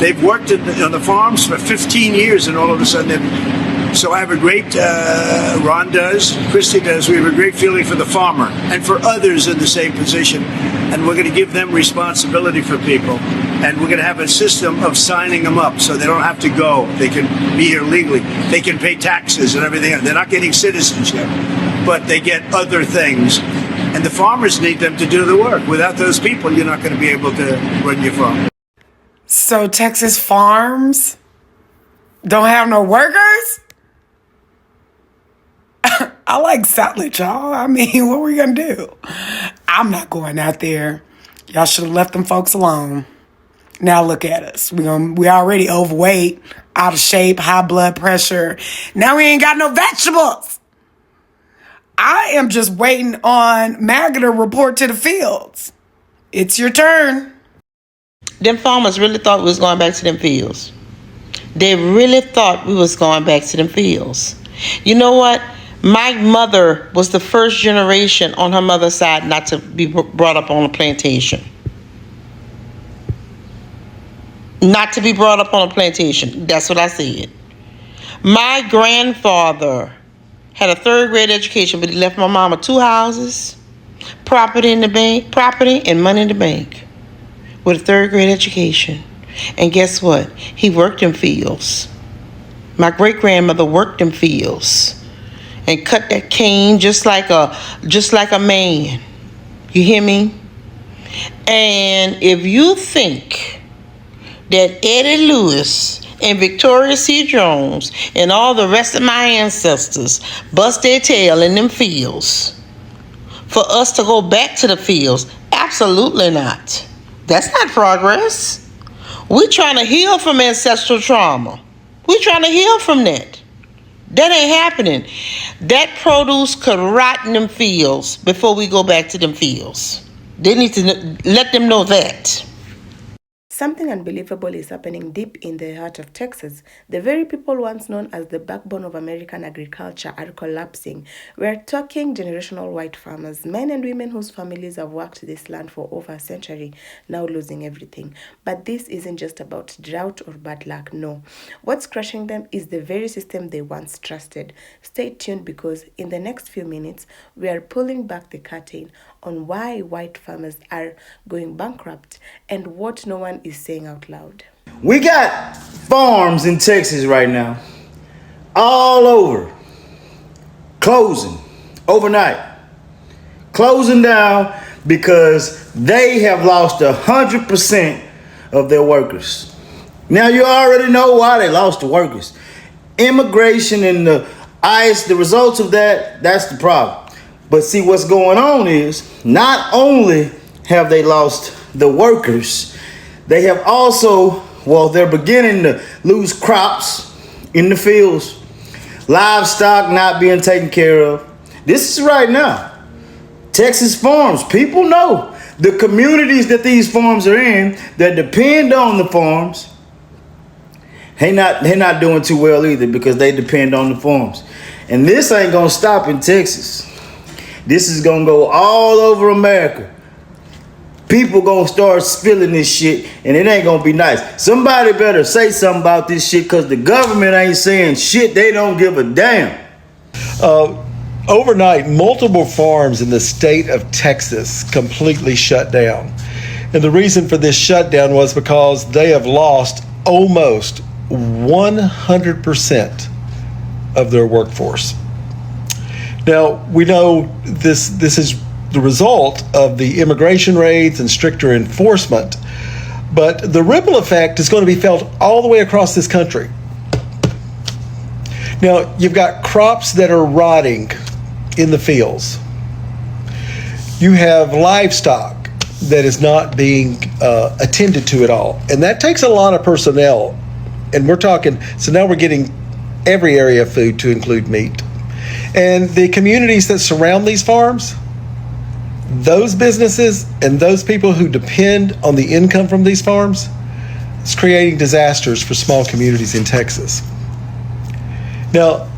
they've worked on the farms for 15 years, and all of a sudden so I have a great, Ron does, Christy does, we have a great feeling for the farmer and for others in the same position. And we're going to give them responsibility for people. And we're going to have a system of signing them up so they don't have to go. They can be here legally. They can pay taxes and everything. They're not getting citizenship, but they get other things. And the farmers need them to do the work. Without those people, you're not going to be able to run your farm. So Texas farms don't have no workers? I like salad, y'all. I mean, what are we going to do? I'm not going out there. Y'all should have left them folks alone. Now look at us. We already overweight, out of shape, high blood pressure. Now we ain't got no vegetables. I am just waiting on MAGA to report to the fields. It's your turn. Them farmers really thought we was going back to them fields. They really thought we was going back to them fields. You know what? My mother was the first generation on her mother's side not to be brought up on a plantation. Not to be brought up on a plantation. That's what I said. My grandfather had a third grade education, but he left my mama 2 houses, property in the bank, property and money in the bank, with a third grade education. And guess what? He worked in fields. My great grandmother worked in fields and cut that cane just like a man. You hear me? And if you think that Eddie Lewis and Victoria C. Jones and all the rest of my ancestors bust their tail in them fields for us to go back to the fields, absolutely not. That's not progress. We're trying to heal from ancestral trauma. We're trying to heal from that. That ain't happening. That produce could rot in them fields before we go back to them fields. They need to let them know that. Something unbelievable is happening deep in the heart of Texas. The very people once known as the backbone of American agriculture are collapsing. We're talking generational white farmers, men and women whose families have worked this land for over a century, now losing everything. But this isn't just about drought or bad luck, no. What's crushing them is the very system they once trusted. Stay tuned because in the next few minutes, we are pulling back the curtain on why white farmers are going bankrupt and what no one is saying out loud. We got farms in Texas right now, all over, closing overnight, closing down because they have lost 100% of their workers. Now you already know why they lost the workers. Immigration and the ICE, the results of that's the problem. But see, what's going on is not only have they lost the workers, they have also, they're beginning to lose crops in the fields, livestock not being taken care of. This is right now. Texas farms, people know the communities that these farms are in that depend on the farms. They're not doing too well either because they depend on the farms. And this ain't gonna stop in Texas. This is gonna go all over America. People gonna start spilling this shit and it ain't gonna be nice. Somebody better say something about this shit because the government ain't saying shit. They don't give a damn. Overnight, multiple farms in the state of Texas completely shut down. And the reason for this shutdown was because they have lost almost 100% of their workforce. Now, we know this is the result of the immigration raids and stricter enforcement, but the ripple effect is going to be felt all the way across this country. Now, you've got crops that are rotting in the fields. You have livestock that is not being attended to at all, and that takes a lot of personnel. And we're talking, so now we're getting every area of food to include meat. And the communities that surround these farms, those businesses and those people who depend on the income from these farms, it's creating disasters for small communities in Texas. Now,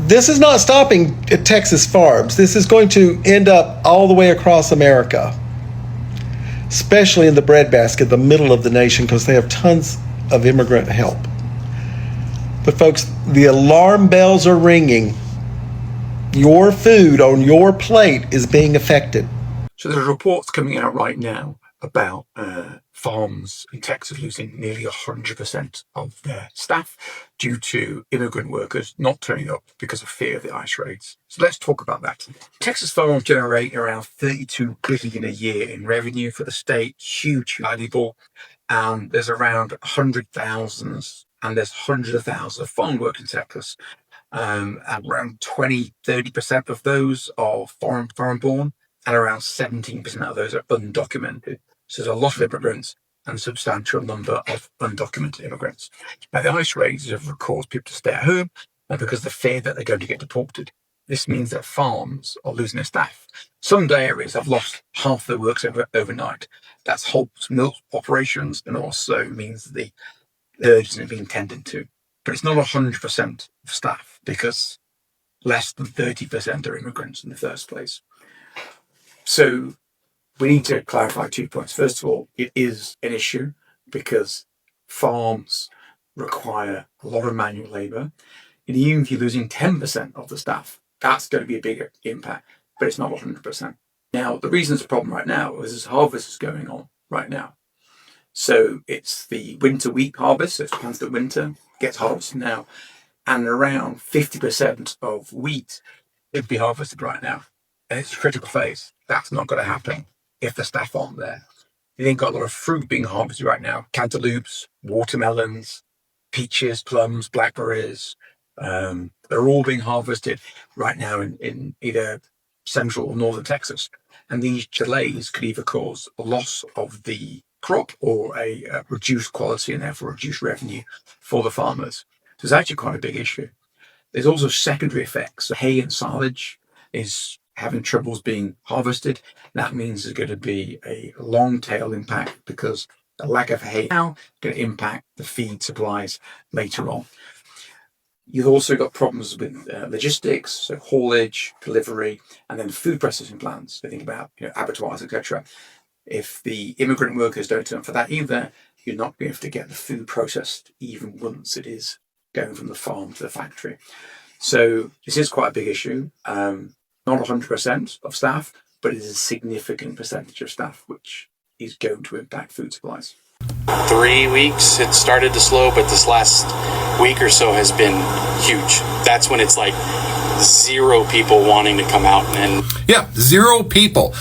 this is not stopping at Texas farms. This is going to end up all the way across America, especially in the breadbasket, the middle of the nation, because they have tons of immigrant help. But folks, the alarm bells are ringing. Your food on your plate is being affected. So there are reports coming out right now about farms in Texas losing nearly 100% of their staff due to immigrant workers not turning up because of fear of the ICE raids. So let's talk about that. Texas farms generate around $32 billion a year in revenue for the state, huge, valuable, and there's around 100,000 and there's hundreds of thousands of farm workers in Texas. And around 30% of those are foreign born, and around 17% of those are undocumented. So there's a lot of immigrants and a substantial number of undocumented immigrants. Now, the ICE raids have caused people to stay at home because of the fear that they're going to get deported. This means that farms are losing their staff. Some dairies have lost half their workers overnight. That's halts milk operations and also means the herd isn't being tended to. But it's not 100% of staff because less than 30% are immigrants in the first place. So we need to clarify 2 points. First of all, it is an issue because farms require a lot of manual labour. And even if you're losing 10% of the staff, that's going to be a bigger impact, but it's not 100%. Now, the reason it's a problem right now is this harvest is going on right now. So it's the winter wheat harvest, so it's planted in winter, gets harvested now, and around 50% of wheat would be harvested right now. And it's a critical phase. That's not going to happen if the staff aren't there. You then got a lot of fruit being harvested right now, cantaloupes, watermelons, peaches, plums, blackberries. They're all being harvested right now in either central or northern Texas. And these delays could either cause a loss of the crop or a reduced quality and therefore reduced revenue for the farmers. So it's actually quite a big issue. There's also secondary effects. So hay and silage is having troubles being harvested. That means there's going to be a long tail impact because the lack of hay now is going to impact the feed supplies later on. You've also got problems with logistics, so haulage, delivery, and then food processing plants. So think about abattoirs, etc. If the immigrant workers don't turn up for that either, you're not going to be able to get the food processed even once it is going from the farm to the factory. So this is quite a big issue. Not 100% of staff, but it is a significant percentage of staff, which is going to impact food supplies. 3 weeks it started to slow, but this last week or so has been huge. That's when it's like 0 people wanting to come out and yeah, 0 people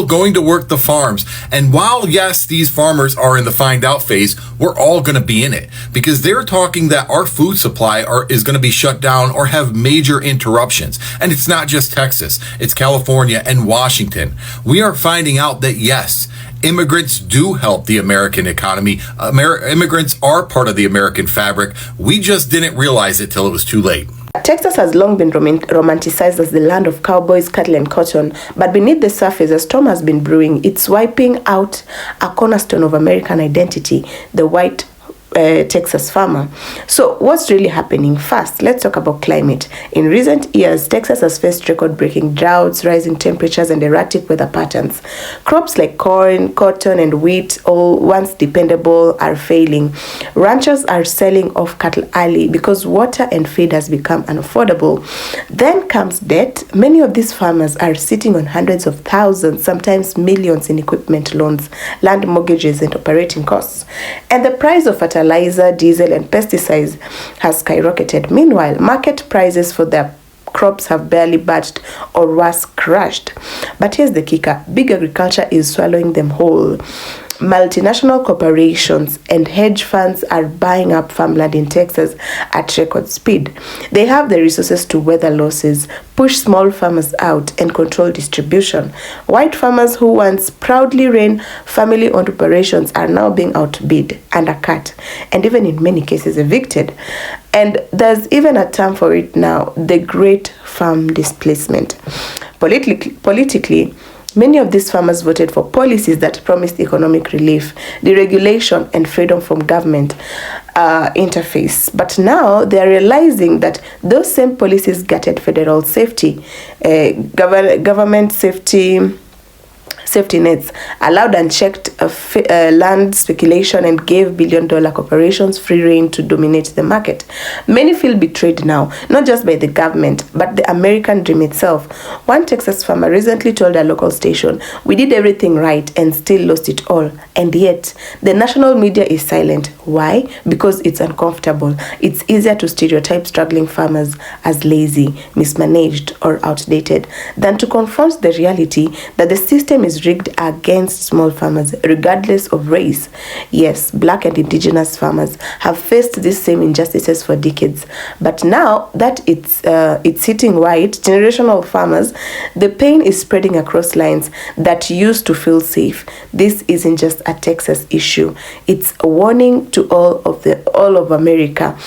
going to work the farms. And while yes, these farmers are in the find out phase, we're all going to be in it because they're talking that our food supply is going to be shut down or have major interruptions. And it's not just Texas, it's California and Washington. We are finding out that yes, immigrants do help the American economy. Immigrants are part of the American fabric. We just didn't realize it till it was too late. Texas has long been romanticized as the land of cowboys, cattle, and cotton, but beneath the surface, a storm has been brewing. It's wiping out a cornerstone of American identity, the white Texas farmer. So what's really happening? First, let's talk about climate. In recent years, Texas has faced record-breaking droughts, rising temperatures, and erratic weather patterns. Crops like corn, cotton, and wheat, all once dependable, are failing. Ranchers are selling off cattle early because water and feed has become unaffordable. Then comes debt. Many of these farmers are sitting on hundreds of thousands, sometimes millions in equipment loans, land mortgages, and operating costs. And the price of fertilizer, diesel, and pesticides has skyrocketed. Meanwhile, market prices for their crops have barely budged or worse, crashed. But here's the kicker. Big agriculture is swallowing them whole. Multinational corporations and hedge funds are buying up farmland in Texas at record speed. They have the resources to weather losses, push small farmers out, and control distribution. White farmers who once proudly ran family-owned operations are now being outbid, undercut, and even in many cases evicted. And there's even a term for it now, the Great Farm Displacement. Politically, many of these farmers voted for policies that promised economic relief, deregulation, and freedom from government interface. But now they are realizing that those same policies gutted federal safety, government safety safety nets, allowed unchecked land speculation, and gave billion-dollar corporations free rein to dominate the market. Many feel betrayed now, not just by the government, but the American dream itself. One Texas farmer recently told a local station, "We did everything right and still lost it all." And yet, the national media is silent. Why? Because it's uncomfortable. It's easier to stereotype struggling farmers as lazy, mismanaged, or outdated than to confront the reality that the system is rigged against small farmers, regardless of race. Yes, black and indigenous farmers have faced these same injustices for decades, but now that it's hitting white, generational farmers, the pain is spreading across lines that used to feel safe. This isn't just a Texas issue; it's a warning to all of America.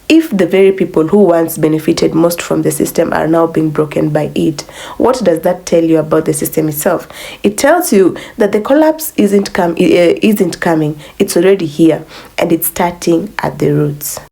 If the very people who once benefited most from the system are now being broken by it, what does that tell you about the system itself? It tells you that the collapse isn't coming, it's already here, and it's starting at the roots.